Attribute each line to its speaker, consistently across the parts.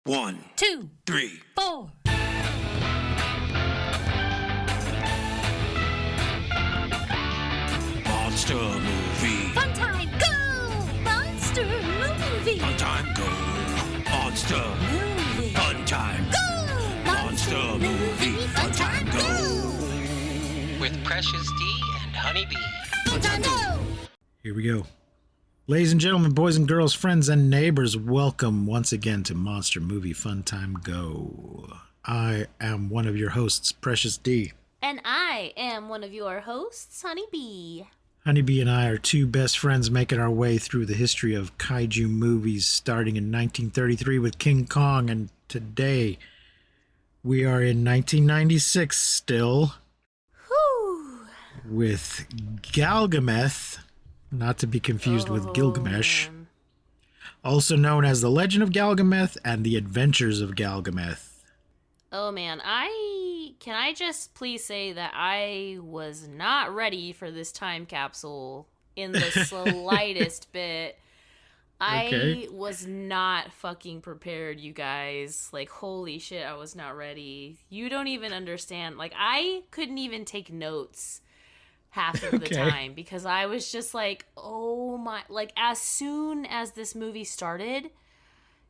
Speaker 1: 1,
Speaker 2: 2,
Speaker 1: 3,
Speaker 2: 4.
Speaker 1: Monster movie.
Speaker 2: Fun time, go! Monster movie.
Speaker 1: Fun time, go. Monster
Speaker 2: Movie.
Speaker 1: Fun time.
Speaker 2: Go!
Speaker 1: Monster movie. Fun time, go.
Speaker 3: With Precious D and Honeybee.
Speaker 2: Fun time, go!
Speaker 4: Here we go. Ladies and gentlemen, boys and girls, friends and neighbors, welcome once again to Monster Movie Fun Time Go. I am one of your hosts, Precious D.
Speaker 2: And I am one of your hosts, Honeybee.
Speaker 4: Honeybee and I are two best friends making our way through the history of kaiju movies, starting in 1933 with King Kong, and today we are in 1996 still.
Speaker 2: Whew.
Speaker 4: With Galgameth, not to be confused with Gilgamesh,
Speaker 2: Man.
Speaker 4: also known as The Legend of Galgameth and The Adventures of Galgameth.
Speaker 2: Oh man, can I just please say that I was not ready for this time capsule in the slightest bit.
Speaker 4: Okay.
Speaker 2: I was not fucking prepared, you guys. Like, holy shit, I was not ready. You don't even understand. Like, I couldn't even take notes half of the time because I was just like, oh my, like, as soon as this movie started,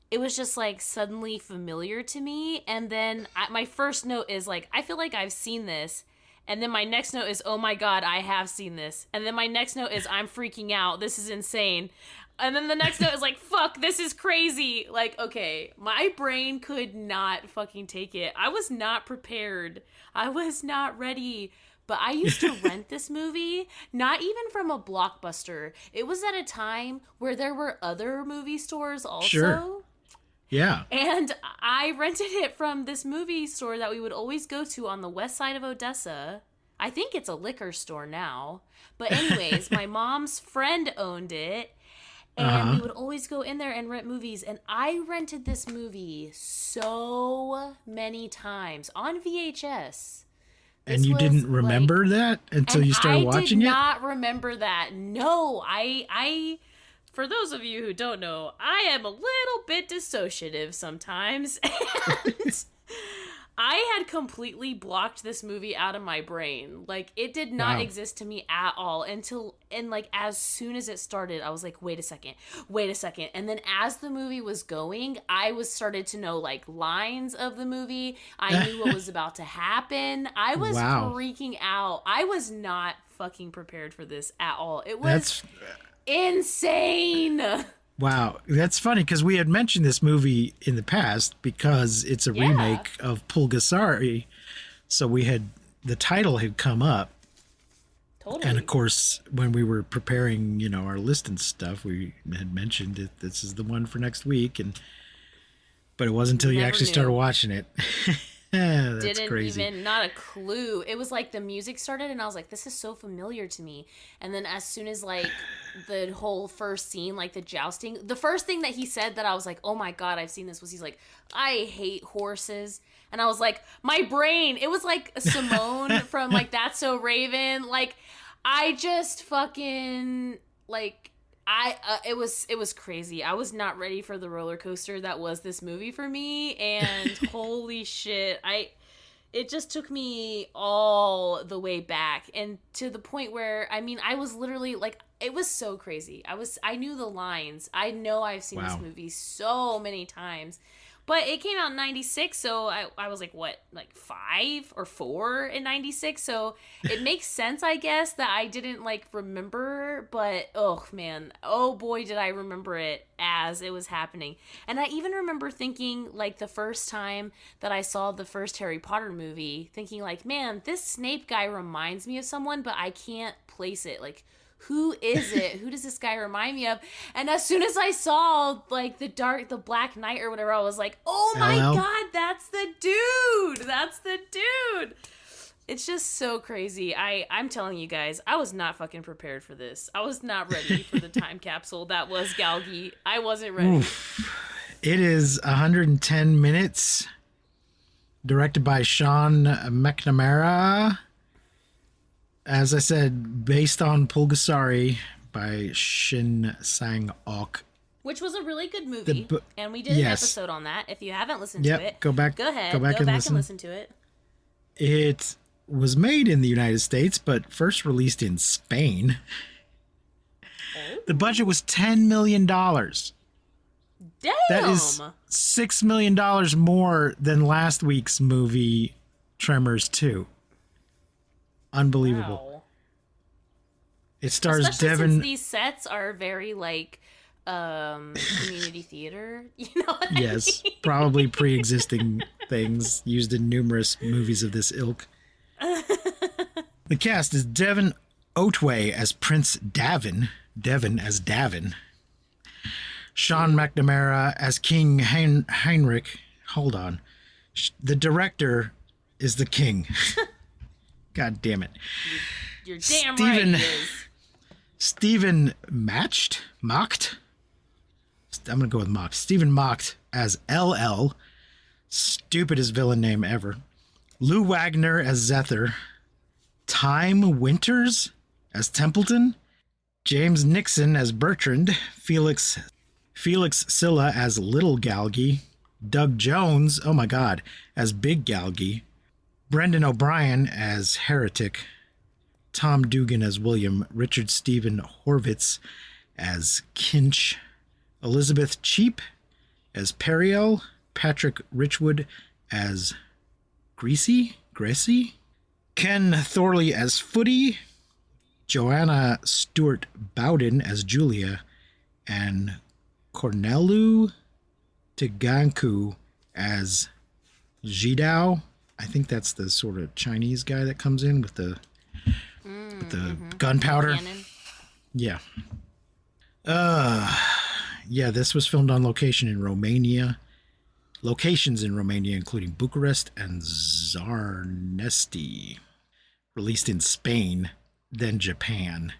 Speaker 2: it was just like suddenly familiar to me. And then my first note is like, I feel like I've seen this. And then my next note is, oh my God, I have seen this. And then my next note is, I'm freaking out. This is insane. And then the next note is like, fuck, this is crazy. Like, okay, my brain could not fucking take it. I was not prepared. I was not ready. But I used to rent this movie, not even from a Blockbuster. It was at a time where there were other movie stores also.
Speaker 4: Sure. Yeah.
Speaker 2: And I rented it from this movie store that we would always go to on the west side of Odessa. I think it's a liquor store now. But anyways, my mom's friend owned it. And we would always go in there and rent movies. And I rented this movie so many times on VHS.
Speaker 4: And you didn't remember that until you started watching it?
Speaker 2: I did not remember that. No, I for those of you who don't know, I am a little bit dissociative sometimes. And I had completely blocked this movie out of my brain. Like, it did not exist to me at all until, and like, as soon as it started, I was like, wait a second. And then as the movie was going, I was started to know, like, lines of the movie. I knew what was about to happen. I was freaking out. I was not fucking prepared for this at all. It was insane.
Speaker 4: Wow, that's funny because we had mentioned this movie in the past because it's a remake of Pulgasari. So the title had come up. Totally. And of course, when we were preparing, our list and stuff, we had mentioned that this is the one for next week. But it wasn't until you actually started watching it. That's
Speaker 2: Didn't
Speaker 4: crazy.
Speaker 2: Even, not a clue. It was like the music started and I was like, this is so familiar to me. And then as soon as like the whole first scene, like the jousting, the first thing that he said that I was like, oh my God, I've seen this, was he's like, I hate horses. And I was like, my brain, it was like Simone from like That's So Raven. Like, I just fucking like, it was crazy. I was not ready for the roller coaster that was this movie for me, and holy shit, it just took me all the way back, and to the point where, I mean, I was literally like, it was so crazy. I knew the lines. I know I've seen this movie so many times. But it came out in 96, so I was like, what, like 5 or 4 in 96? So it makes sense, I guess, that I didn't, like, remember. But, oh, man, oh, boy, did I remember it as it was happening. And I even remember thinking, like, the first time that I saw the first Harry Potter movie, thinking, like, man, this Snape guy reminds me of someone, but I can't place it. Like, who is it? Who does this guy remind me of? And as soon as I saw like the Black Knight or whatever, I was like, oh my God, that's the dude. It's just so crazy. I'm telling you guys, I was not fucking prepared for this. I was not ready for the time capsule that was Galgi. I wasn't ready.
Speaker 4: Oof. It is 110 minutes, directed by Sean McNamara. As I said, based on Pulgasari by Shin Sang-ok.
Speaker 2: Which was a really good movie, and we did an episode on that. If you haven't listened to it,
Speaker 4: go back.
Speaker 2: Go ahead.
Speaker 4: Go back and listen
Speaker 2: to it.
Speaker 4: It was made in the United States, but first released in Spain.
Speaker 2: Oh.
Speaker 4: The budget was $10 million.
Speaker 2: Damn!
Speaker 4: That is $6 million more than last week's movie, Tremors 2. Unbelievable.
Speaker 2: Wow.
Speaker 4: It stars
Speaker 2: Especially
Speaker 4: Devin.
Speaker 2: Since these sets are very like community theater, you know what I
Speaker 4: Yes,
Speaker 2: mean?
Speaker 4: probably pre-existing things used in numerous movies of this ilk. The cast is Devin Otway as Prince Davin, Devin as Davin, Sean McNamara as King Heinrich. Hold on. The director is the king. God damn it.
Speaker 2: You're damn right he is.
Speaker 4: Stephen Mocked? I'm going to go with Mocked. Stephen Mocked as LL. Stupidest villain name ever. Lou Wagner as Zether. Time Winters as Templeton. James Nixon as Bertrand. Felix Silla as Little Galgi. Doug Jones, oh my god, as Big Galgi. Brendan O'Brien as Heretic. Tom Dugan as William. Richard Stephen Horvitz as Kinch. Elizabeth Cheap as Periel. Patrick Richwood as Gracie. Ken Thorley as Footy. Joanna Stewart Bowden as Julia. And Cornelu Tiganku as Jidao. I think that's the sort of Chinese guy that comes in with the gunpowder.
Speaker 2: Cannon.
Speaker 4: Yeah. Yeah, this was filmed on location in Romania. Locations in Romania, including Bucharest and Zarnesti. Released in Spain, then Japan.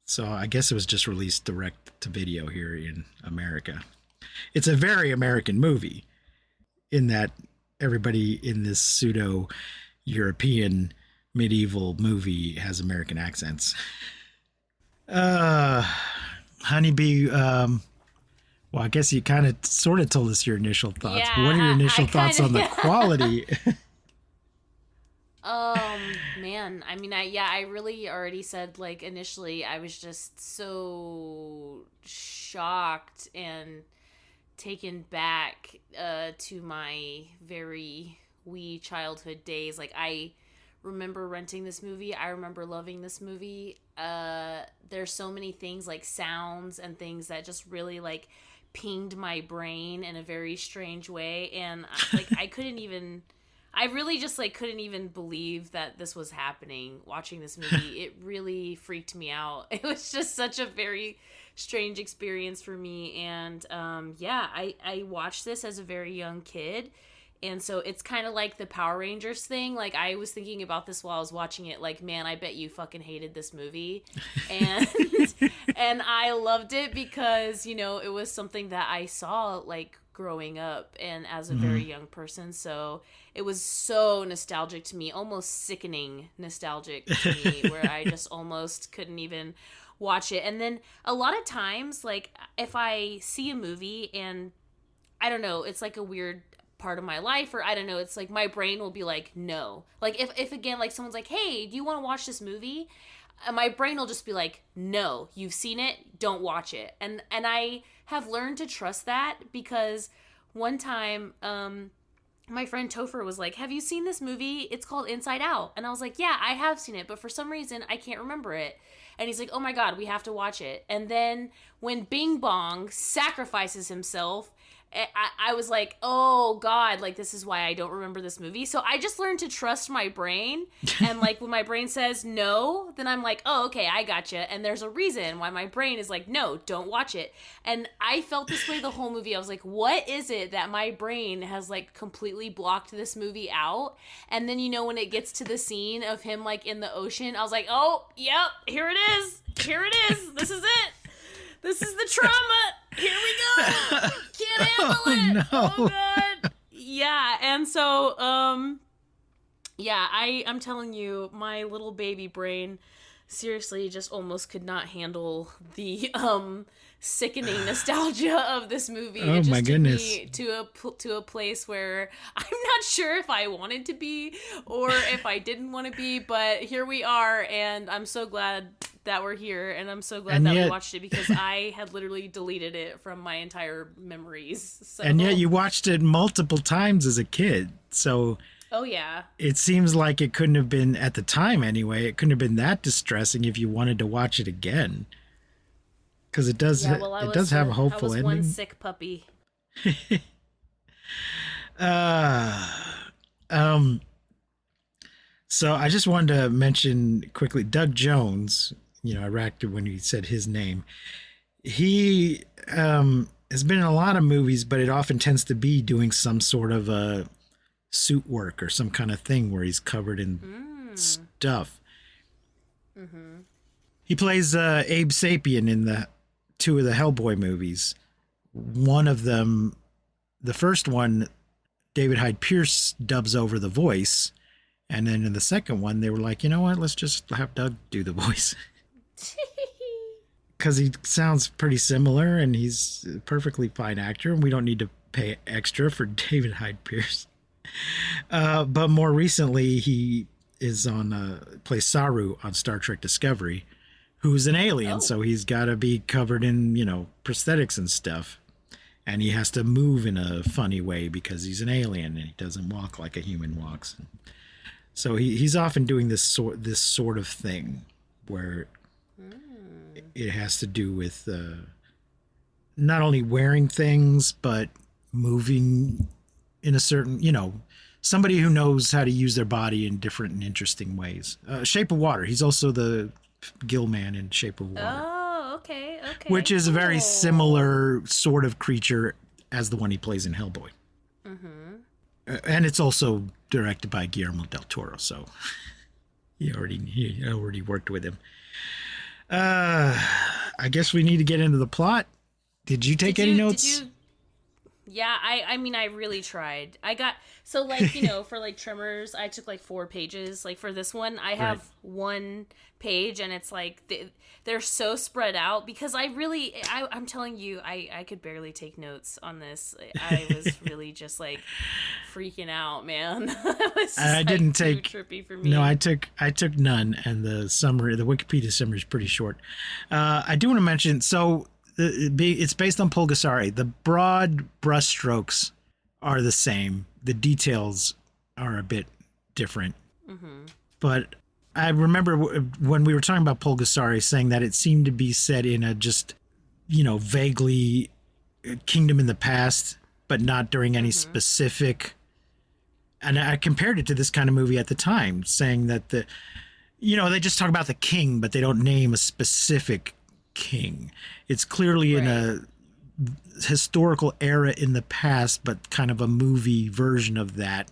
Speaker 4: So I guess it was just released direct to video here in America. It's a very American movie in that everybody in this pseudo-European medieval movie has American accents. Honeybee, well, I guess you kind of sort of told us your initial thoughts.
Speaker 2: Yeah,
Speaker 4: what are your initial thoughts on the quality?
Speaker 2: Man, I mean, I really already said, like, initially I was just so shocked and taken back to my very wee childhood days. Like, I remember renting this movie. I remember loving this movie. There's so many things, like sounds and things that just really, like, pinged my brain in a very strange way. And, like, I really just, like, couldn't even believe that this was happening watching this movie. It really freaked me out. It was just such a very strange experience for me. And, I watched this as a very young kid. And so it's kind of like the Power Rangers thing. Like, I was thinking about this while I was watching it. Like, man, I bet you fucking hated this movie. And and I loved it because, you know, it was something that I saw, like, growing up and as a very young person. So it was so nostalgic to me, almost sickening nostalgic to me, where I just almost couldn't even watch it. And then a lot of times, like, if I see a movie and, I don't know, it's like a weird part of my life, or I don't know, it's like my brain will be like, no. Like, if again, like, someone's like, hey, do you want to watch this movie? My brain will just be like, no, you've seen it, don't watch it. And I have learned to trust that, because one time my friend Topher was like, have you seen this movie? It's called Inside Out. And I was like, yeah, I have seen it, but for some reason I can't remember it. And he's like, oh my god, we have to watch it. And then when Bing Bong sacrifices himself, I was like, oh god, like, this is why I don't remember this movie. So I just learned to trust my brain. And, like, when my brain says no, then I'm like, oh, okay, I gotcha. And there's a reason why my brain is like, no, don't watch it. And I felt this way the whole movie. I was like, what is it that my brain has, like, completely blocked this movie out? And then, you know, when it gets to the scene of him, like, in the ocean, I was like, oh, yep, here it is. This is it. This is the trauma. Here we go. Can't handle it.
Speaker 4: No.
Speaker 2: Oh god. Yeah, and so I'm telling you, my little baby brain seriously just almost could not handle the sickening nostalgia of this movie.
Speaker 4: Oh,
Speaker 2: it just
Speaker 4: my
Speaker 2: took
Speaker 4: goodness.
Speaker 2: me to a place where I'm not sure if I wanted to be or if I didn't want to be, but here we are, and I'm so glad that we're here, and I'm so glad
Speaker 4: And
Speaker 2: that
Speaker 4: yet-
Speaker 2: we watched it, because I had literally deleted it from my entire memories. So,
Speaker 4: And yet you watched it multiple times as a kid. So
Speaker 2: oh yeah,
Speaker 4: it seems like it couldn't have been, at the time anyway, it couldn't have been that distressing if you wanted to watch it again. Because it does,
Speaker 2: yeah. Well, I
Speaker 4: it
Speaker 2: was
Speaker 4: does have a hopeful
Speaker 2: I was
Speaker 4: ending.
Speaker 2: one sick puppy.
Speaker 4: So I just wanted to mention quickly, Doug Jones, I racked it when he said his name. He has been in a lot of movies, but it often tends to be doing some sort of a suit work or some kind of thing where he's covered in stuff.
Speaker 2: Mm-hmm.
Speaker 4: He plays Abe Sapien in the two of the Hellboy movies. One of them, the first one, David Hyde Pierce dubs over the voice. And then in the second one, they were like, you know what? Let's just have Doug do the voice. Because he sounds pretty similar, and he's a perfectly fine actor, and we don't need to pay extra for David Hyde Pierce. But more recently, he is plays Saru on Star Trek Discovery, who's an alien, so he's got to be covered in, prosthetics and stuff. And he has to move in a funny way because he's an alien, and he doesn't walk like a human walks. So he's often doing this sort of thing where it has to do with not only wearing things, but moving in a certain, somebody who knows how to use their body in different and interesting ways. Shape of Water. He's also the gill man in Shape of Water.
Speaker 2: Oh, okay.
Speaker 4: Which is a very
Speaker 2: cool.
Speaker 4: similar sort of creature as the one he plays in Hellboy.
Speaker 2: Mm-hmm.
Speaker 4: And it's also directed by Guillermo del Toro, so he already worked with him. I guess we need to get into the plot. Did you take any notes?
Speaker 2: Yeah, I mean, I really tried. I got, so for like Tremors, I took like 4 pages. Like for this one, I have 1 page, and it's like, they're so spread out because I'm telling you, I could barely take notes on this. I was really just like freaking out, man. It was just,
Speaker 4: didn't
Speaker 2: too
Speaker 4: take
Speaker 2: trippy for me.
Speaker 4: No, I took none, and the Wikipedia summary is pretty short. I do want to mention, so it's based on Pulgasari. The broad brushstrokes are the same. The details are a bit different. Mm-hmm. But I remember when we were talking about Pulgasari saying that it seemed to be set in a just, vaguely kingdom in the past, but not during any specific. And I compared it to this kind of movie at the time, saying that they just talk about the king, but they don't name a specific king. It's clearly in a historical era in the past, but kind of a movie version of that.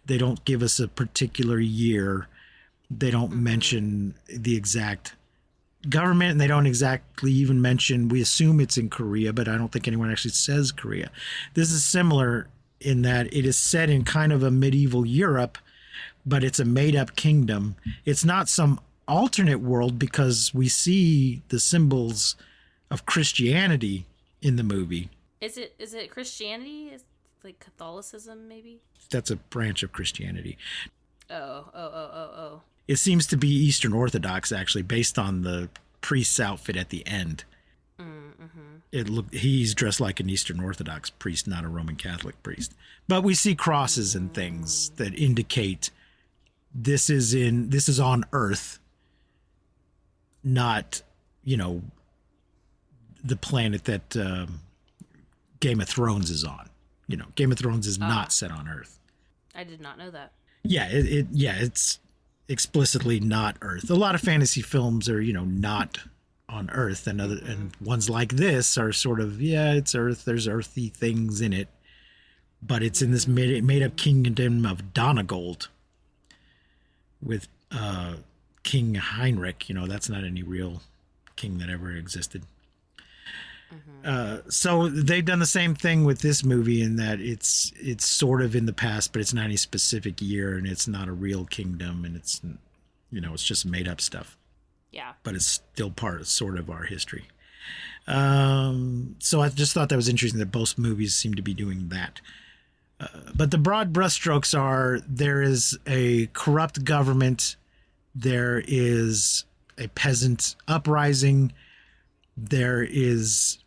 Speaker 4: They don't give us a particular year. They don't mention the exact government, and they don't exactly even mention, we assume it's in Korea, but I don't think anyone actually says Korea. This is similar in that it is set in kind of a medieval Europe, but it's a made-up kingdom. It's not some alternate world because we see the symbols of Christianity in the movie.
Speaker 2: Is it Christianity? Is it like Catholicism, maybe?
Speaker 4: That's a branch of Christianity.
Speaker 2: Oh.
Speaker 4: It seems to be Eastern Orthodox, actually, based on the priest's outfit at the end. He's dressed like an Eastern Orthodox priest, not a Roman Catholic priest. But we see crosses and things that indicate this is on Earth, not, the planet that Game of Thrones is on. Game of Thrones is not set on Earth.
Speaker 2: I did not know that.
Speaker 4: Yeah, it's explicitly not Earth. A lot of fantasy films are, not on Earth, and ones like this are sort of, it's Earth. There's earthy things in it, but it's in this made up kingdom of Donegold with King Heinrich. That's not any real king that ever existed. So they've done the same thing with this movie in that it's sort of in the past, but it's not any specific year, and it's not a real kingdom, and it's it's just made up stuff.
Speaker 2: Yeah.
Speaker 4: But it's still sort of our history. So I just thought that was interesting that both movies seem to be doing that. But the broad brushstrokes are there is a corrupt government, there is a peasant uprising, there is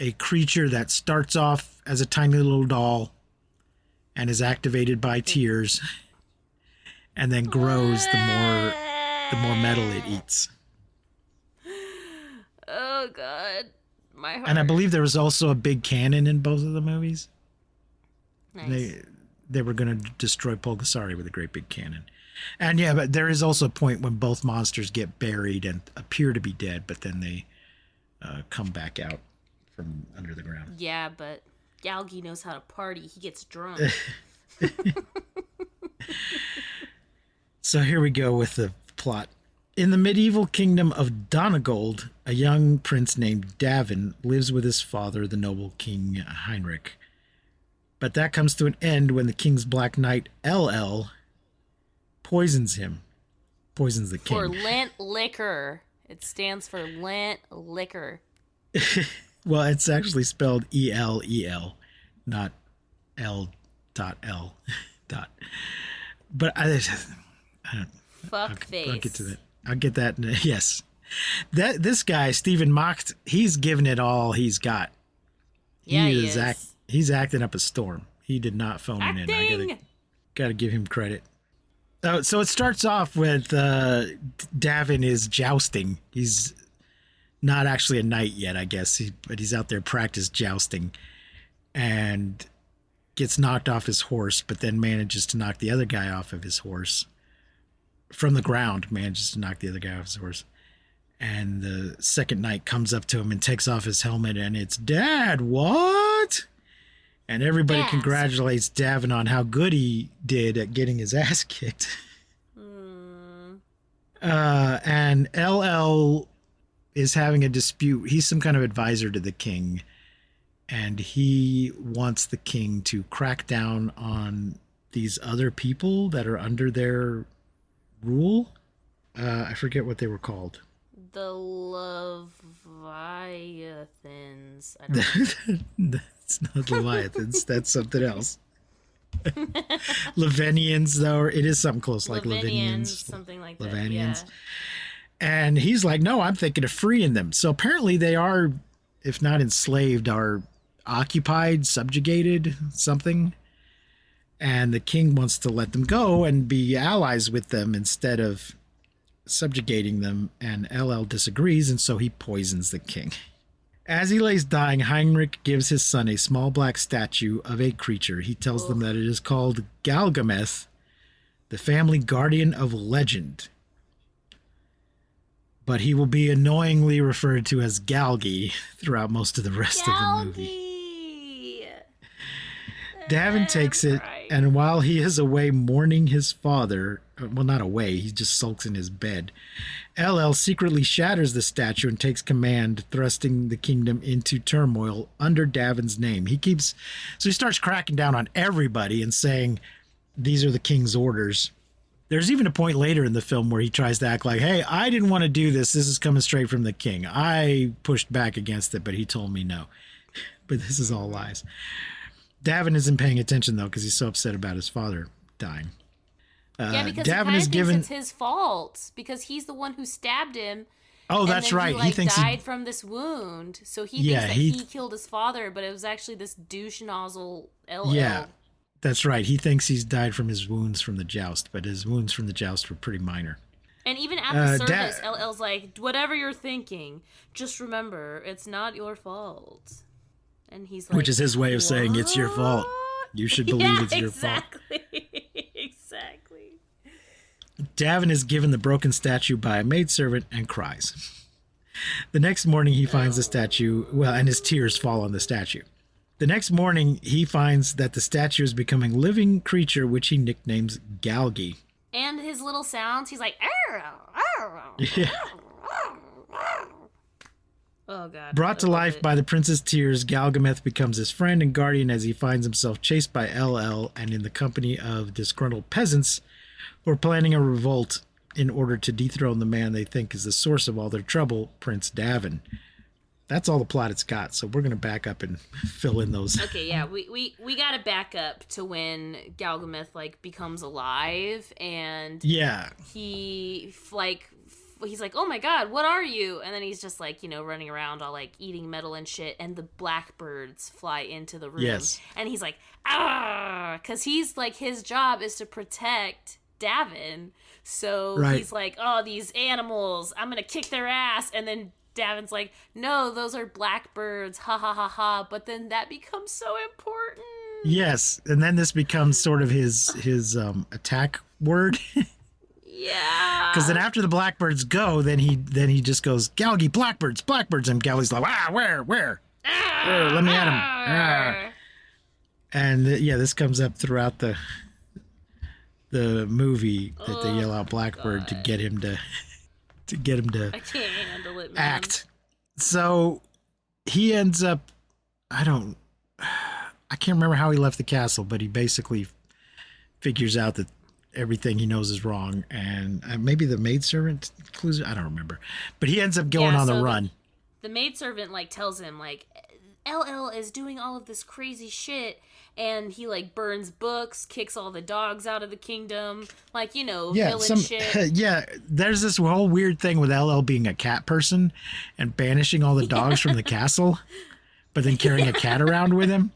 Speaker 4: a creature that starts off as a tiny little doll and is activated by tears and then grows the more metal it eats.
Speaker 2: Oh God, my heart.
Speaker 4: And I believe there was also a big cannon in both of the movies.
Speaker 2: Nice.
Speaker 4: They were going to destroy Pulgasari with a great big cannon. And yeah, but there is also a point when both monsters get buried and appear to be dead, but then they come back out from under the ground.
Speaker 2: Yeah, but Galgi knows how to party. He gets drunk.
Speaker 4: So here we go with the plot. In the medieval kingdom of Donegold, a young prince named Davin lives with his father, the noble King Heinrich. But that comes to an end when the king's black knight, LL, poisons the king.
Speaker 2: For Lent liquor. It stands for Lent liquor.
Speaker 4: Well, it's actually spelled E-L-E-L, not L.L. But I don't.
Speaker 2: Fuck face.
Speaker 4: I'll get to that. I'll get that. Yes. This guy, Stephen Macht, he's giving it all he's got.
Speaker 2: Yeah, he is.
Speaker 4: He's acting up a storm. He did not phone it in. I gotta give him credit. So it starts off with Davin is jousting. He's not actually a knight yet, I guess, but he's out there practice jousting and gets knocked off his horse, but then manages to knock the other guy off of his horse. From the ground, manages to knock the other guy off his horse. And the second knight comes up to him and takes off his helmet, and it's, Dad, what? And everybody congratulates Davin on how good he did at getting his ass kicked. And LL is having a dispute. He's some kind of advisor to the king, and he wants the king to crack down on these other people that are under their rule. I forget what they were called.
Speaker 2: The Leviathans. I don't know.
Speaker 4: That's not Leviathans. That's something else. Levenians, though, it is something close, like Levenians,
Speaker 2: something like that.
Speaker 4: Levanians. Yeah. And he's like, no, I'm thinking of freeing them. So apparently they are, if not enslaved, are occupied, subjugated, something. And the king wants to let them go and be allies with them instead of subjugating them. And LL disagrees, and so he poisons the king. As he lays dying, Heinrich gives his son a small black statue of a creature. He tells them that it is called Galgameth, the family guardian of legend. But he will be annoyingly referred to as Galgi throughout most of the rest of the movie. Davin takes it, and while he is away mourning his father, well, not away, he just sulks in his bed, LL secretly shatters the statue and takes command, thrusting the kingdom into turmoil under Davin's name. So he starts cracking down on everybody and saying, these are the king's orders. There's even a point later in the film where he tries to act like, hey, I didn't want to do this. This is coming straight from the king. I pushed back against it, but he told me no. But this is all lies. Davin isn't paying attention, though, because he's so upset about his father dying.
Speaker 2: Yeah, because
Speaker 4: Davin
Speaker 2: he thinks it's his fault, because he's the one who stabbed him.
Speaker 4: Oh, that's right.
Speaker 2: He thinks died from this wound. So he thinks that he killed his father, but it was actually this douche nozzle LL.
Speaker 4: Yeah, that's right. He thinks he's died from his wounds from the joust, but his wounds from the joust were pretty minor.
Speaker 2: And even after service, LL's like, whatever you're thinking, just remember, it's not your fault. And he's like,
Speaker 4: which is his way of saying it's your fault. You should believe it's your fault.
Speaker 2: Exactly.
Speaker 4: Davin is given the broken statue by a maidservant and cries. The next morning he finds the statue, and his tears fall on the statue. The next morning he finds that the statue is becoming a living creature, which he nicknames Galgi.
Speaker 2: And his little sounds, he's like,
Speaker 4: yeah.
Speaker 2: Oh, God.
Speaker 4: Brought to life by the prince's tears, Galgameth becomes his friend and guardian as he finds himself chased by LL and in the company of disgruntled peasants who are planning a revolt in order to dethrone the man they think is the source of all their trouble, Prince Davin. that's all the plot it's got. So we're gonna back up and fill in those.
Speaker 2: Okay, yeah, we gotta back up to when Galgameth like becomes alive, and
Speaker 4: Yeah.
Speaker 2: he's like, oh my god, what are you? And then he's just like, running around all like eating metal and shit, and the blackbirds fly into the room.
Speaker 4: Yes.
Speaker 2: And he's like, because he's like, his job is to protect Davin. So
Speaker 4: Right.
Speaker 2: he's like, oh, these animals, I'm gonna kick their ass. And then Davin's like, no, those are blackbirds, ha ha ha ha. But then that becomes so important.
Speaker 4: Yes, and then this becomes sort of his attack word.
Speaker 2: Yeah.
Speaker 4: Because then after the blackbirds go, then he just goes, Galgi, blackbirds, and Galgi's like, where? Let me at him. And this comes up throughout the movie that they yell out blackbird to get him to
Speaker 2: I can't handle it, man.
Speaker 4: act. So he ends up, I can't remember how he left the castle, but he basically figures out that everything he knows is wrong, and maybe the maidservant clues it. I don't remember, but he ends up going on the run.
Speaker 2: The maidservant like tells him like, LL is doing all of this crazy shit, and he like burns books, kicks all the dogs out of the kingdom, like villain shit.
Speaker 4: Yeah, there's this whole weird thing with LL being a cat person and banishing all the dogs from the castle, but then carrying a cat around with him.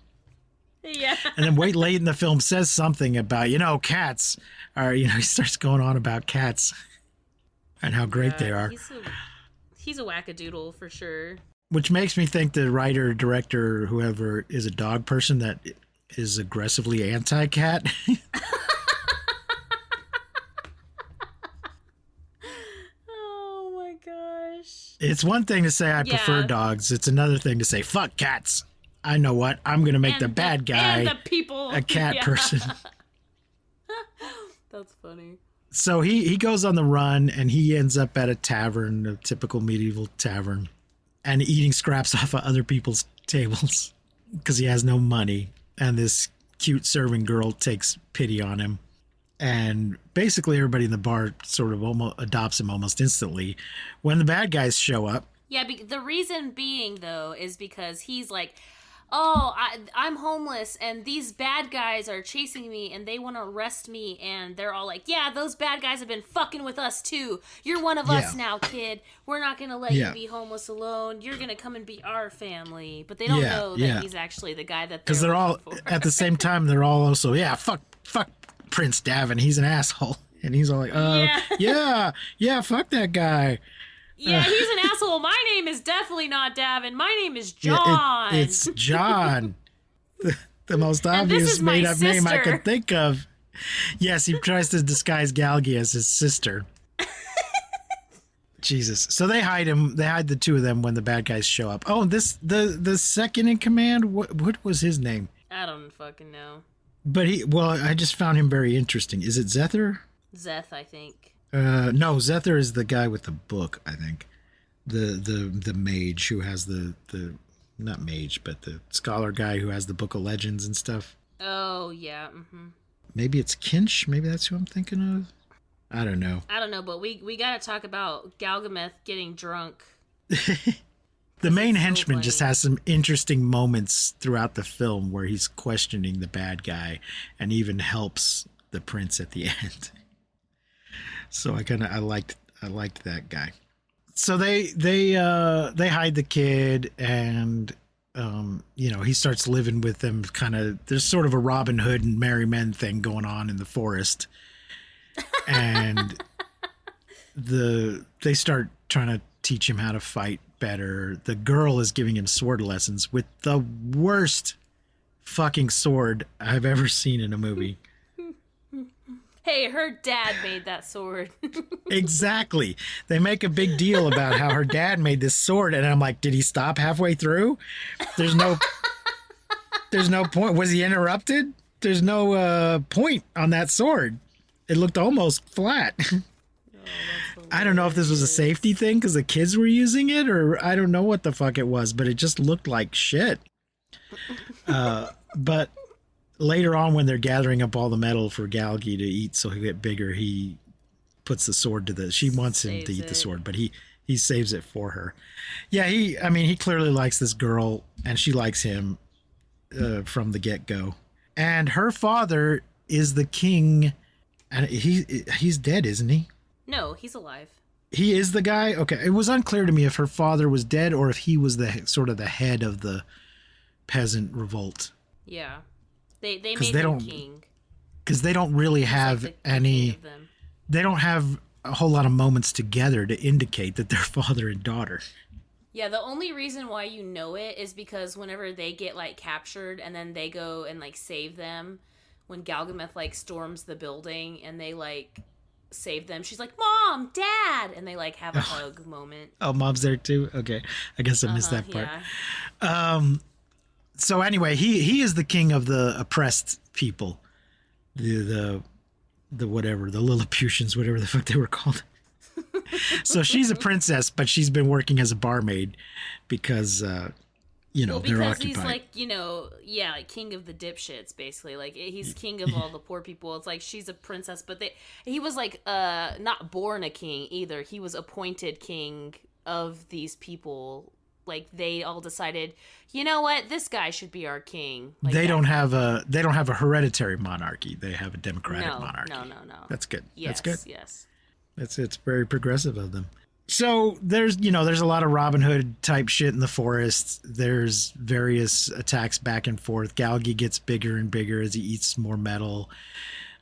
Speaker 2: Yeah.
Speaker 4: And then late in the film says something about, cats are, he starts going on about cats and how great they are.
Speaker 2: He's a wackadoodle for sure.
Speaker 4: Which makes me think the writer, director, whoever is a dog person that is aggressively anti-cat.
Speaker 2: Oh my gosh.
Speaker 4: It's one thing to say I prefer dogs. It's another thing to say, fuck cats. I know what? I'm going to make the bad guy
Speaker 2: and the people.
Speaker 4: a cat person.
Speaker 2: That's funny.
Speaker 4: So he goes on the run, and he ends up at a tavern, a typical medieval tavern, and eating scraps off of other people's tables because he has no money. And this cute serving girl takes pity on him. And basically everybody in the bar sort of almost adopts him almost instantly. When the bad guys show up.
Speaker 2: Yeah, the reason being, though, is because he's like, oh, I'm homeless, and these bad guys are chasing me, and they want to arrest me, and they're all like, yeah, those bad guys have been fucking with us, too. You're one of us now, kid. We're not going to let you be homeless alone. You're going to come and be our family. But they don't know that he's actually the guy that they're all, for.
Speaker 4: At the same time, they're all also, fuck Prince Davin. He's an asshole. And he's all like, fuck that guy.
Speaker 2: Yeah, he's an asshole. My name is definitely not Davin. My name is John.
Speaker 4: It's John. The most obvious made-up name I could think of. Yes, he tries to disguise Galgi as his sister. Jesus. So they hide him. They hide the two of them when the bad guys show up. Oh, the second in command. What was his name?
Speaker 2: I don't fucking know.
Speaker 4: But I just found him very interesting. Is it Zether?
Speaker 2: Zeth, I think.
Speaker 4: No, Zether is the guy with the book, I think. The mage who has the not mage, but the scholar guy who has the book of legends and stuff.
Speaker 2: Oh, yeah. Mm-hmm.
Speaker 4: Maybe it's Kinch. Maybe that's who I'm thinking of. I don't know, but
Speaker 2: we got to talk about Galgameth getting drunk.
Speaker 4: The main henchman just has some interesting moments throughout the film where he's questioning the bad guy and even helps the prince at the end. So I liked that guy. So they hide the kid, and he starts living with them. Kind of, there's sort of a Robin Hood and Merry Men thing going on in the forest, and they start trying to teach him how to fight better. The girl is giving him sword lessons with the worst fucking sword I've ever seen in a movie.
Speaker 2: Hey, her dad made that sword.
Speaker 4: Exactly. They make a big deal about how her dad made this sword, and I'm like, did he stop halfway through? There's no point. Was he interrupted? There's no point on that sword. It looked almost flat. I don't know if this was a safety thing because the kids were using it, or I don't know what the fuck it was, but it just looked like shit. But later on, when they're gathering up all the metal for Galgi to eat so he'll get bigger, he puts the sword she wants him to eat the sword, but he he saves it for her. Yeah, he clearly likes this girl, and she likes him from the get-go. And her father is the king, and he's dead, isn't he?
Speaker 2: No, he's alive.
Speaker 4: He is the guy? Okay. It was unclear to me if her father was dead or if he was the sort of the head of the peasant revolt.
Speaker 2: Yeah. They made him king.
Speaker 4: Because they don't really have any... They don't have a whole lot of moments together to indicate that they're father and daughter.
Speaker 2: Yeah, the only reason why you know it is because whenever they get, like, captured and then they go and, like, save them, when Galgameth, like, storms the building and they, like... save them, she's like, Mom, Dad, and they like have a hug moment.
Speaker 4: Oh, Mom's there too? Okay, I guess I missed that part. Yeah. So anyway, he is the king of the oppressed people, the whatever, the Lilliputians, whatever the fuck they were called. So she's a princess, but she's been working as a barmaid because they're occupied.
Speaker 2: He's like, like king of the dipshits, basically. Like, he's king of all the poor people. It's like she's a princess, but he was like not born a king either. He was appointed king of these people. Like, they all decided, you know what, this guy should be our king. Like,
Speaker 4: they don't have a hereditary monarchy. They have a democratic monarchy.
Speaker 2: No.
Speaker 4: That's good.
Speaker 2: Yes,
Speaker 4: That's good.
Speaker 2: Yes.
Speaker 4: It's very progressive of them. So there's a lot of Robin Hood type shit in the forest. There's various attacks back and forth. Galgi gets bigger and bigger as he eats more metal.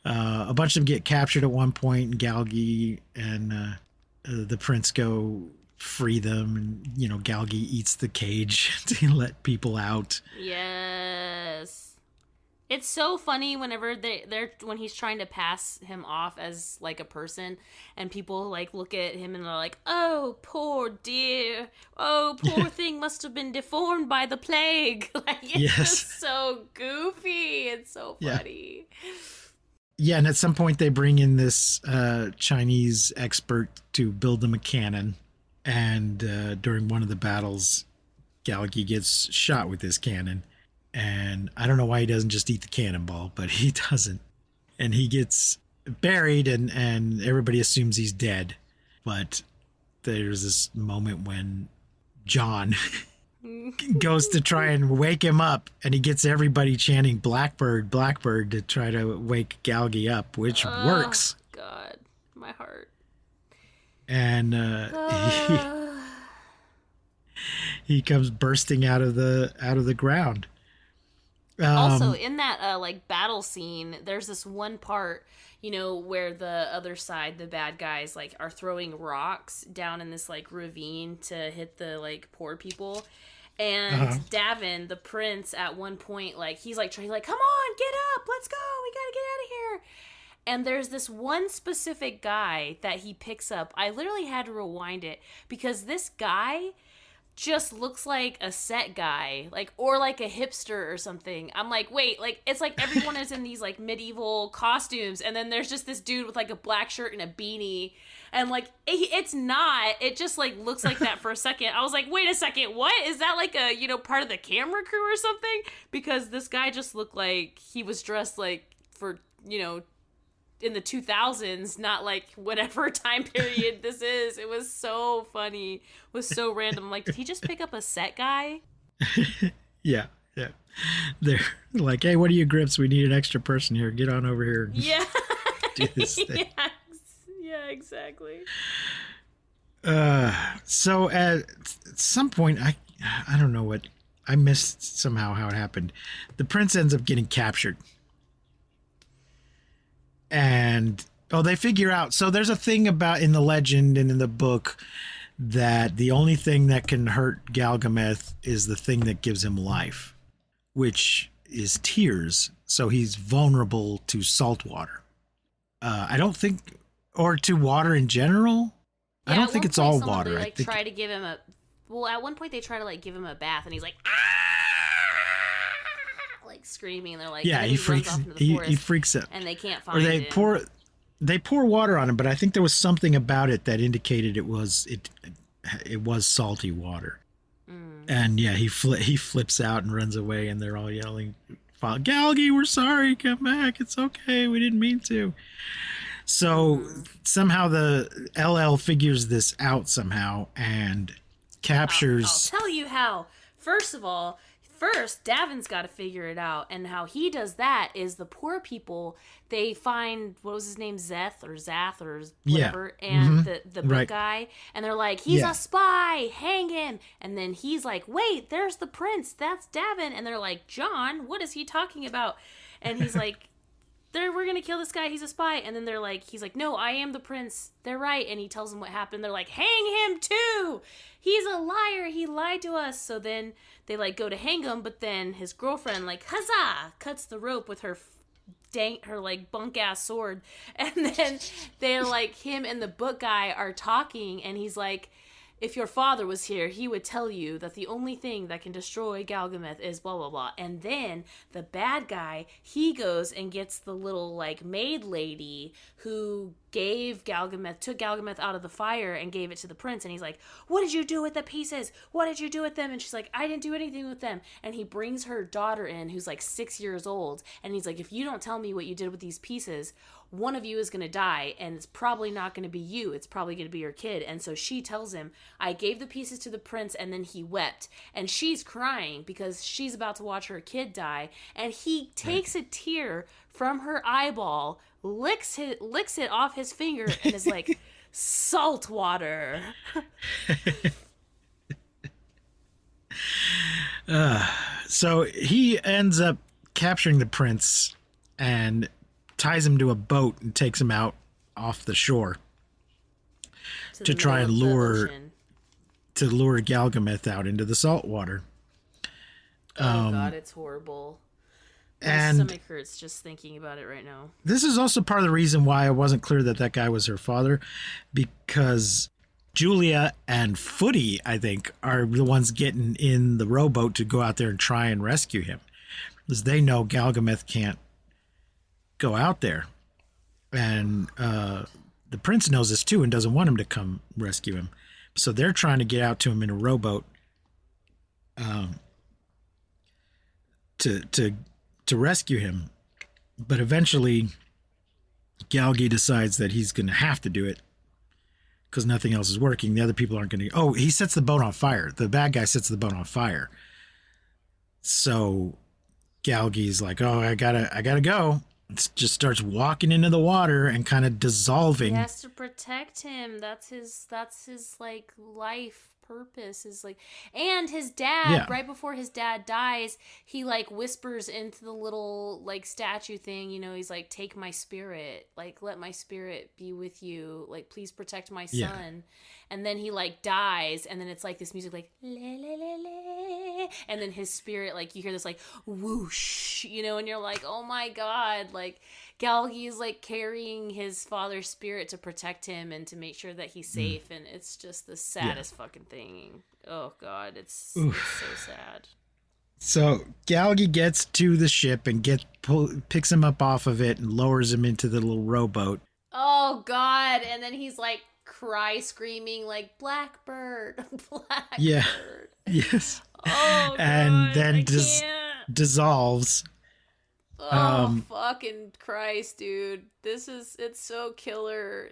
Speaker 4: A bunch of them get captured at one point, and Galgi and the prince go free them, and Galgi eats the cage to let people out.
Speaker 2: Yes. It's so funny whenever when he's trying to pass him off as like a person, and people like look at him and they're like, "Oh, poor dear. Oh, poor thing must have been deformed by the plague." Like, it's just so goofy. It's so funny.
Speaker 4: Yeah, and at some point they bring in this Chinese expert to build them a cannon, and during one of the battles, Galgi gets shot with his cannon. And I don't know why he doesn't just eat the cannonball, but he doesn't. And he gets buried, and everybody assumes he's dead. But there's this moment when John goes to try and wake him up, and he gets everybody chanting "Blackbird, Blackbird" to try to wake Galgi up, which works.
Speaker 2: God, my heart.
Speaker 4: And he comes bursting out of the ground.
Speaker 2: Also, in that like battle scene, there's this one part, where the other side, the bad guys, like are throwing rocks down in this like ravine to hit the like poor people, and Davin, the prince, at one point, like he's like trying, like, come on, get up, let's go, we gotta get out of here. And there's this one specific guy that he picks up. I literally had to rewind it because this guy just looks like a set guy, like, or like a hipster or something. I'm like, wait, like, it's like everyone is in these like medieval costumes, and then there's just this dude with like a black shirt and a beanie, and like it's not, it just like looks like that for a second. I was like, wait a second, what is that, like a part of the camera crew or something? Because this guy just looked like he was dressed like for in the 2000s, not like whatever time period this is. It was so funny. It was so random. Like, did he just pick up a set guy?
Speaker 4: Yeah. They're like, hey, what are your grips? We need an extra person here. Get on over here.
Speaker 2: Yeah.
Speaker 4: Do this thing.
Speaker 2: Yeah, exactly.
Speaker 4: So at some point, I don't know what, I missed somehow how it happened. The prince ends up getting captured. And they figure out, so there's a thing about in the legend and in the book that the only thing that can hurt Galgameth is the thing that gives him life, which is tears. So he's vulnerable to salt water. I don't think, or to water in general.
Speaker 2: Yeah,
Speaker 4: I don't think it's all water.
Speaker 2: They,
Speaker 4: I think
Speaker 2: try to give him at one point they try to like give him a bath, and he's like, like screaming. They're like,
Speaker 4: yeah, he freaks out,
Speaker 2: and they can't find him.
Speaker 4: They pour water on him, but I think there was something about it that indicated it was salty water. And yeah, he flips out and runs away, and they're all yelling, "Galgi, we're sorry, come back, it's okay, we didn't mean to." So somehow the LL figures this out somehow and captures.
Speaker 2: I'll tell you how. First of all, Davin's got to figure it out, and how he does that is the poor people, they find, what was his name, Zeth or Zath or whatever, and the book guy, and they're like, he's a spy, hang him, and then he's like, wait, there's the prince, that's Davin, and they're like, John, what is he talking about? And he's like, we're gonna kill this guy, he's a spy. And then he's like, no, I am the prince, they're right. And he tells them what happened. They're like, hang him too, he's a liar, he lied to us. So then they go to hang him, but then his girlfriend huzzah, cuts the rope with her bunk ass sword. And then they're like, him and the book guy are talking, and he's like, if your father was here, he would tell you that the only thing that can destroy Galgameth is blah, blah, blah. And then the bad guy, he goes and gets the little, maid lady who took Galgameth out of the fire and gave it to the prince. And he's like, what did you do with the pieces? What did you do with them? And she's like, I didn't do anything with them. And he brings her daughter in, who's 6 years old. And he's like, if you don't tell me what you did with these pieces, one of you is going to die, and it's probably not going to be you. It's probably going to be your kid. And so she tells him, I gave the pieces to the prince, and then he wept. And she's crying because she's about to watch her kid die. And he takes a tear from her eyeball, licks it off his finger, and is like, salt water.
Speaker 4: So he ends up capturing the prince and ties him to a boat and takes him out off the shore to try and lure Galgameth out into the salt water.
Speaker 2: Oh God, it's horrible. My stomach hurts just thinking about it right now.
Speaker 4: This is also part of the reason why I wasn't clear that guy was her father, because Julia and Footy, I think, are the ones getting in the rowboat to go out there and try and rescue him, because they know Galgameth can't go out there. And the prince knows this too and doesn't want him to come rescue him. So they're trying to get out to him in a rowboat to rescue him. But eventually Galgi decides that he's going to have to do it because nothing else is working. The other people aren't going to. Oh, he sets the boat on fire. The bad guy sets the boat on fire. So Galgi's like, oh, I gotta go. Just starts walking into the water and kind of dissolving.
Speaker 2: He has to protect him. That's his life purpose is and his dad, right before his dad dies, he whispers into the little statue thing, he's like, take my spirit, let my spirit be with you, please protect my son. And then he dies, and then it's this music le, le, le, le. And then his spirit, you hear this whoosh, and you're like, oh my God, Galgi is carrying his father's spirit to protect him and to make sure that he's safe. And it's just the saddest fucking thing. Oh God, it's so sad.
Speaker 4: So Galgi gets to the ship and picks him up off of it and lowers him into the little rowboat.
Speaker 2: Oh God, and then he's screaming Blackbird, Blackbird.
Speaker 4: Yeah. Yes.
Speaker 2: Oh God,
Speaker 4: and then dissolves.
Speaker 2: Oh, fucking Christ, dude. It's so killer.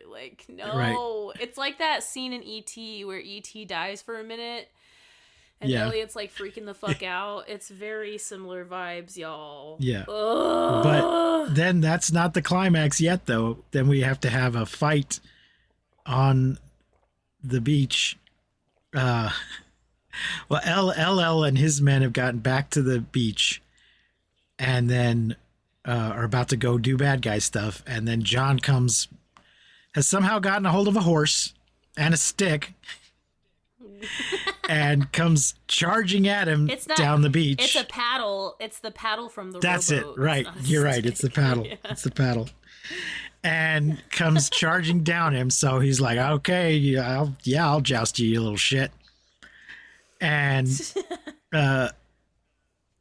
Speaker 2: No.
Speaker 4: Right.
Speaker 2: It's like that scene in E.T. where E.T. dies for a minute and Elliot's freaking the fuck out. It's very similar vibes, y'all.
Speaker 4: Yeah.
Speaker 2: Ugh.
Speaker 4: But then that's not the climax yet, though. Then we have to have a fight on the beach. Well, LL and his men have gotten back to the beach and then are about to go do bad guy stuff. And then John has somehow gotten a hold of a horse and a stick and comes charging at him down the beach.
Speaker 2: It's a paddle. It's the paddle from the
Speaker 4: That's
Speaker 2: rowboat.
Speaker 4: it. Right. You're right. It's the paddle. Yeah. It's the paddle. And comes charging down him. So he's like, okay, I'll joust you, you little shit. And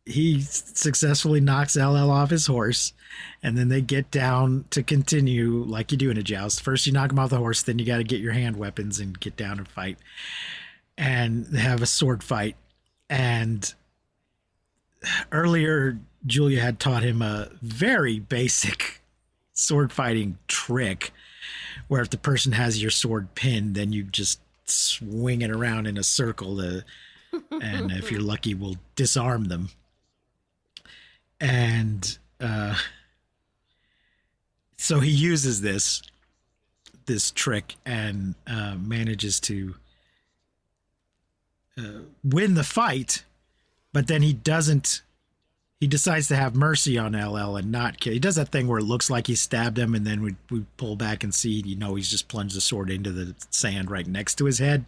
Speaker 4: he successfully knocks LL off his horse, and then they get down to continue like you do in a joust. First you knock him off the horse, then you got to get your hand weapons and get down and fight. And they have a sword fight. And earlier, Julia had taught him a very basic sword fighting trick where if the person has your sword pinned, then you just swing it around in a circle and if you're lucky, will disarm them. And so he uses this trick and manages to win the fight, but then he decides to have mercy on LL and not kill. He does that thing where it looks like he stabbed him, and then we pull back and see, he's just plunged the sword into the sand right next to his head.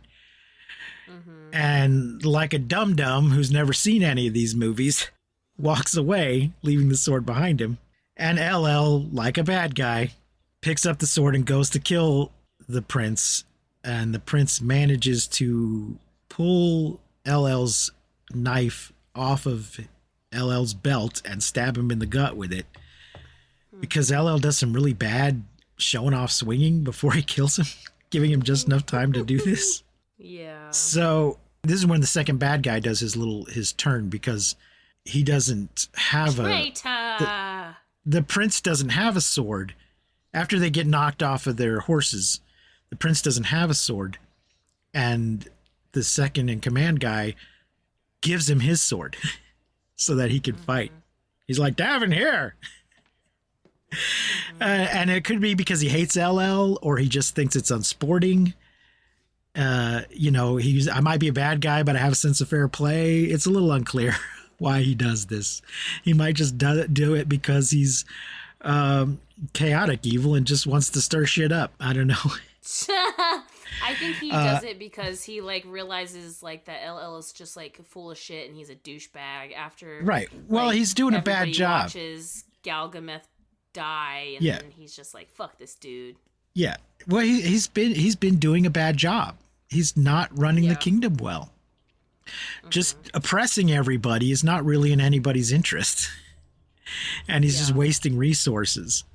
Speaker 4: Mm-hmm. And like a dum-dum who's never seen any of these movies, walks away, leaving the sword behind him. And LL, like a bad guy, picks up the sword and goes to kill the prince. And the prince manages to pull LL's knife off of LL's belt and stab him in the gut with it, because LL does some really bad showing off swinging before he kills him, giving him just enough time to do this.
Speaker 2: Yeah.
Speaker 4: So this is when the second bad guy does his turn, because he doesn't have the prince doesn't have a sword. After they get knocked off of their horses, the prince doesn't have a sword, and the second in command guy gives him his sword so that he can fight. He's like, "Davin, here." And it could be because he hates LL, or he just thinks it's unsporting. I might be a bad guy, but I have a sense of fair play. It's a little unclear why he does this. He might just do it because he's chaotic evil and just wants to stir shit up. I don't know.
Speaker 2: I think he does it because he realizes that LL is just full of shit and he's a douchebag after.
Speaker 4: Right. Well, he's doing a bad job.
Speaker 2: Watches Galgameth die, and then he's just like, "Fuck this dude."
Speaker 4: Yeah. Well, he's been doing a bad job. He's not running the kingdom well. Just oppressing everybody is not really in anybody's interest, and he's just wasting resources.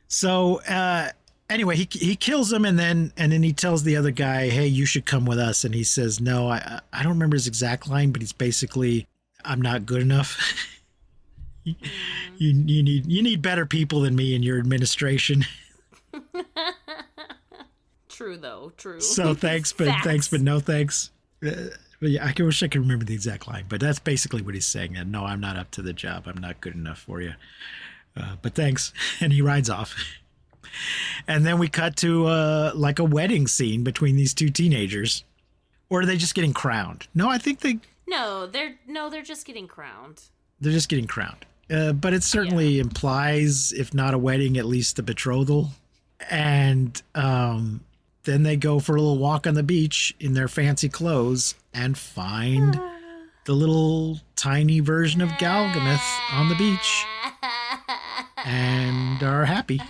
Speaker 4: So anyway, he kills him, and then he tells the other guy, "Hey, you should come with us." And he says, "No, I don't remember his exact line, but he's basically, I'm not good enough. You need better people than me in your administration."
Speaker 2: True though, true.
Speaker 4: So thanks, but no thanks. But yeah, I wish I could remember the exact line, but that's basically what he's saying. And no, I'm not up to the job. I'm not good enough for you. But thanks. And he rides off. And then we cut to a wedding scene between these two teenagers. Or are they just getting crowned? No, I think
Speaker 2: they're just getting crowned.
Speaker 4: They're just getting crowned. But it certainly implies, if not a wedding, at least a betrothal. And then they go for a little walk on the beach in their fancy clothes and find the little tiny version of Galgameth on the beach and are happy.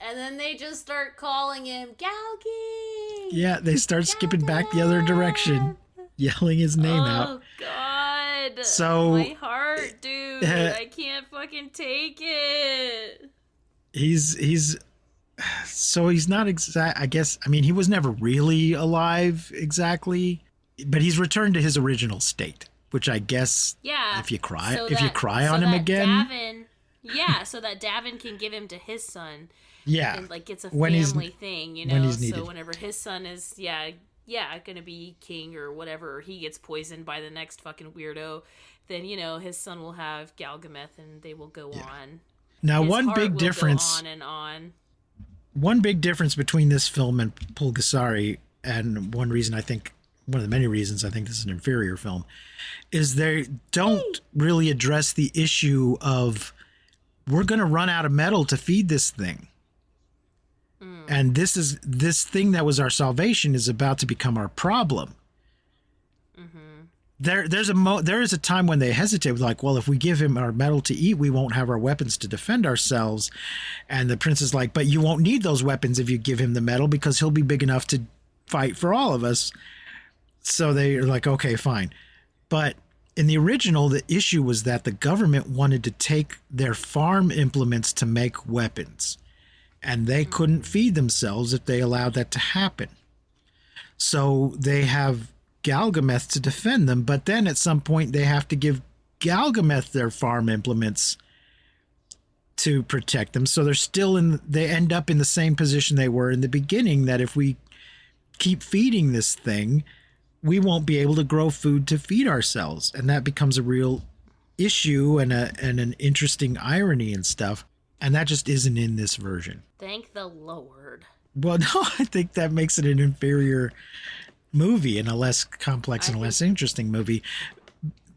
Speaker 2: And then they just start calling him Galgi.
Speaker 4: Yeah, they start skipping back the other direction, yelling his name out.
Speaker 2: Oh, God.
Speaker 4: So,
Speaker 2: my heart, dude. I can't fucking take it.
Speaker 4: So he's not exact. I guess. I mean, he was never really alive exactly, but he's returned to his original state, which I guess.
Speaker 2: Yeah.
Speaker 4: If you cry on him again.
Speaker 2: So that Davin can give him to his son.
Speaker 4: Yeah.
Speaker 2: And it's a family thing,
Speaker 4: When he's needed.
Speaker 2: So whenever his son is, gonna be king or whatever, or he gets poisoned by the next fucking weirdo, then his son will have Galgameth, and they will go on.
Speaker 4: Now,
Speaker 2: his
Speaker 4: one big
Speaker 2: will
Speaker 4: difference.
Speaker 2: go on and on.
Speaker 4: One big difference between this film and Pulgasari, and one of the many reasons I think this is an inferior film, is they don't really address the issue of, we're going to run out of metal to feed this thing. And this thing that was our salvation is about to become our problem. There is a time when they hesitate, well, if we give him our metal to eat, we won't have our weapons to defend ourselves. And the prince is like, but you won't need those weapons if you give him the metal, because he'll be big enough to fight for all of us. So they're like, okay, fine. But in the original, the issue was that the government wanted to take their farm implements to make weapons, and they couldn't feed themselves if they allowed that to happen. So they have Galgameth to defend them, but then at some point they have to give Galgameth their farm implements to protect them. So they end up in the same position they were in the beginning, that if we keep feeding this thing, we won't be able to grow food to feed ourselves. And that becomes a real issue and an interesting irony and stuff. And that just isn't in this version.
Speaker 2: Thank the Lord.
Speaker 4: Well, no, I think that makes it an inferior movie and a less complex and less interesting movie.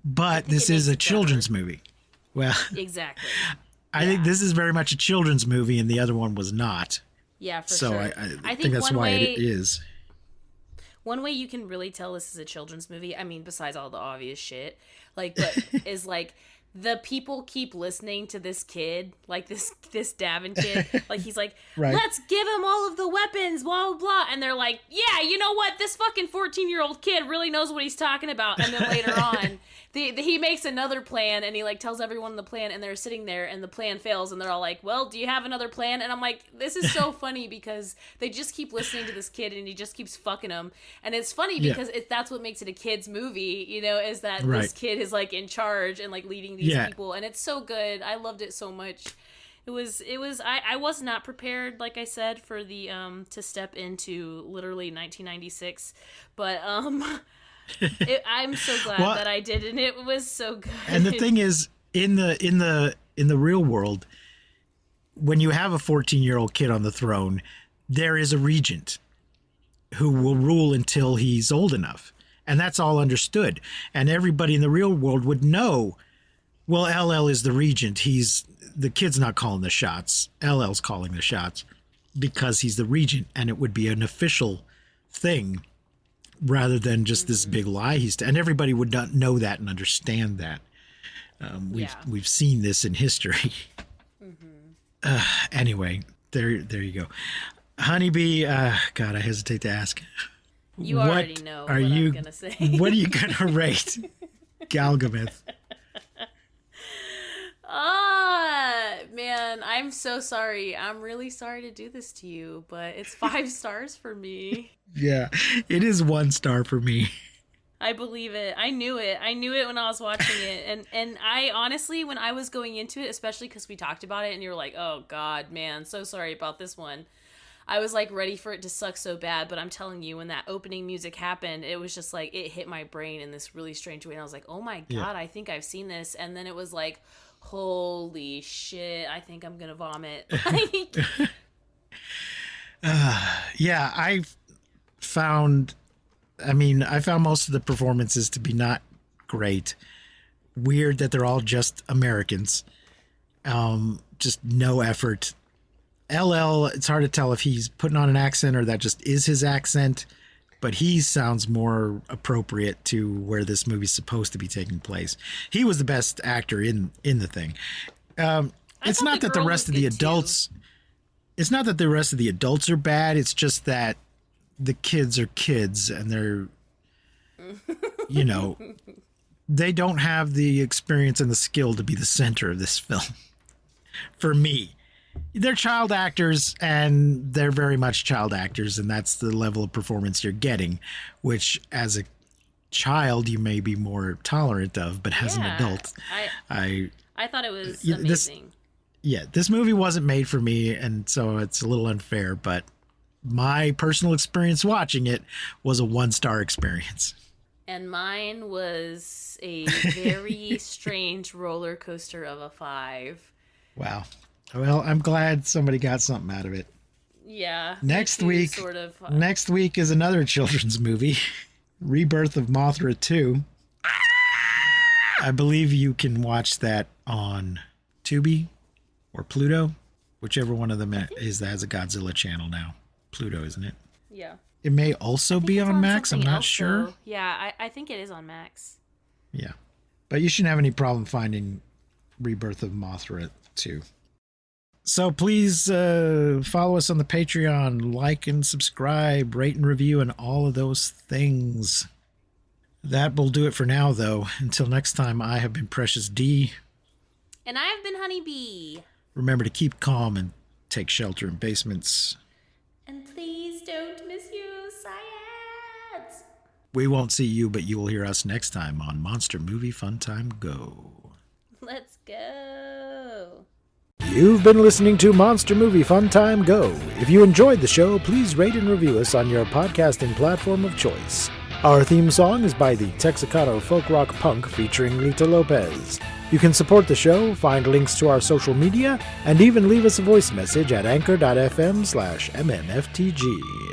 Speaker 4: But this is a children's movie. Well,
Speaker 2: exactly.
Speaker 4: I think this is very much a children's movie, and the other one was not.
Speaker 2: Yeah, for
Speaker 4: so
Speaker 2: sure.
Speaker 4: I think that's why it is.
Speaker 2: One way you can really tell this is a children's movie, I mean, besides all the obvious shit, like, but is like the people keep listening to this kid, like this Davin kid, like he's like,
Speaker 4: right.
Speaker 2: Let's give him all of the weapons, blah, blah, blah. And they're like, yeah, you know what? This fucking 14-year-old kid really knows what he's talking about. And then later on, he makes another plan and he like tells everyone the plan, and they're sitting there and the plan fails and they're all like, well, do you have another plan? And I'm like, this is so funny because they just keep listening to this kid and he just keeps fucking them. And it's funny because that's what makes it a kid's movie, you know, is that this kid is like in charge and like leading these people. And it's so good. I loved it so much. I was not prepared, like I said, for the to step into literally 1996, but I'm so glad that I did, and it was so good.
Speaker 4: And the thing is, in the real world, when you have a 14-year-old kid on the throne, there is a regent who will rule until he's old enough, and that's all understood. And everybody in the real world would know. Well, LL is the regent. The kid's not calling the shots. LL's calling the shots because he's the regent, and it would be an official thing rather than just this big lie and everybody would not know that and understand that. We've seen this in history. Anyway, there you go. Honeybee, God, I hesitate to ask.
Speaker 2: You already know what I'm going to say.
Speaker 4: What are you going to rate Galgameth?
Speaker 2: Man, I'm so sorry. I'm really sorry to do this to you, but it's 5 stars for me.
Speaker 4: Yeah, it is 1 star for me.
Speaker 2: I believe it. I knew it. I knew it when I was watching it. And I honestly, when I was going into it, especially because we talked about it and you were like, oh God, man, so sorry about this one. I was like ready for it to suck so bad, but I'm telling you, when that opening music happened, it was just like, it hit my brain in this really strange way. And I was like, oh my God, I think I've seen this. And then it was like, holy shit, I think I'm gonna vomit.
Speaker 4: I found most of the performances to be not great. Weird that they're all just Americans. Just no effort. LL, it's hard to tell if he's putting on an accent or that just is his accent, but he sounds more appropriate to where this movie's supposed to be taking place. He was the best actor in the thing. It's not that the rest of the adults... It's not that the rest of the adults are bad. It's just that the kids are kids and they're, you know, they don't have the experience and the skill to be the center of this film. For me. They're child actors, and they're very much child actors, and that's the level of performance you're getting, which as a child you may be more tolerant of, but as an adult, I
Speaker 2: thought it was amazing.
Speaker 4: This movie wasn't made for me, and so it's a little unfair, but my personal experience watching it was a 1-star experience.
Speaker 2: And mine was a very strange roller coaster of a 5.
Speaker 4: Wow. Well, I'm glad somebody got something out of it.
Speaker 2: Yeah.
Speaker 4: Next week is another children's movie, Rebirth of Mothra 2. I believe you can watch that on Tubi or Pluto, whichever one of them is that has a Godzilla channel now. Pluto, isn't it?
Speaker 2: Yeah.
Speaker 4: It may also be on Max. I'm not sure.
Speaker 2: Though. Yeah, I think it is on Max.
Speaker 4: Yeah. But you shouldn't have any problem finding Rebirth of Mothra 2. So please follow us on the Patreon, like and subscribe, rate and review, and all of those things. That will do it for now, though. Until next time, I have been Precious D.
Speaker 2: And I have been Honeybee.
Speaker 4: Remember to keep calm and take shelter in basements.
Speaker 2: And please don't misuse science.
Speaker 4: We won't see you, but you will hear us next time on Monster Movie Fun Time Go.
Speaker 2: Let's go.
Speaker 4: You've been listening to Monster Movie Fun Time Go. If you enjoyed the show, please rate and review us on your podcasting platform of choice. Our theme song is by the Texicano Folk Rock Punk featuring Lita Lopez. You can support the show, find links to our social media, and even leave us a voice message at anchor.fm/MNFTG.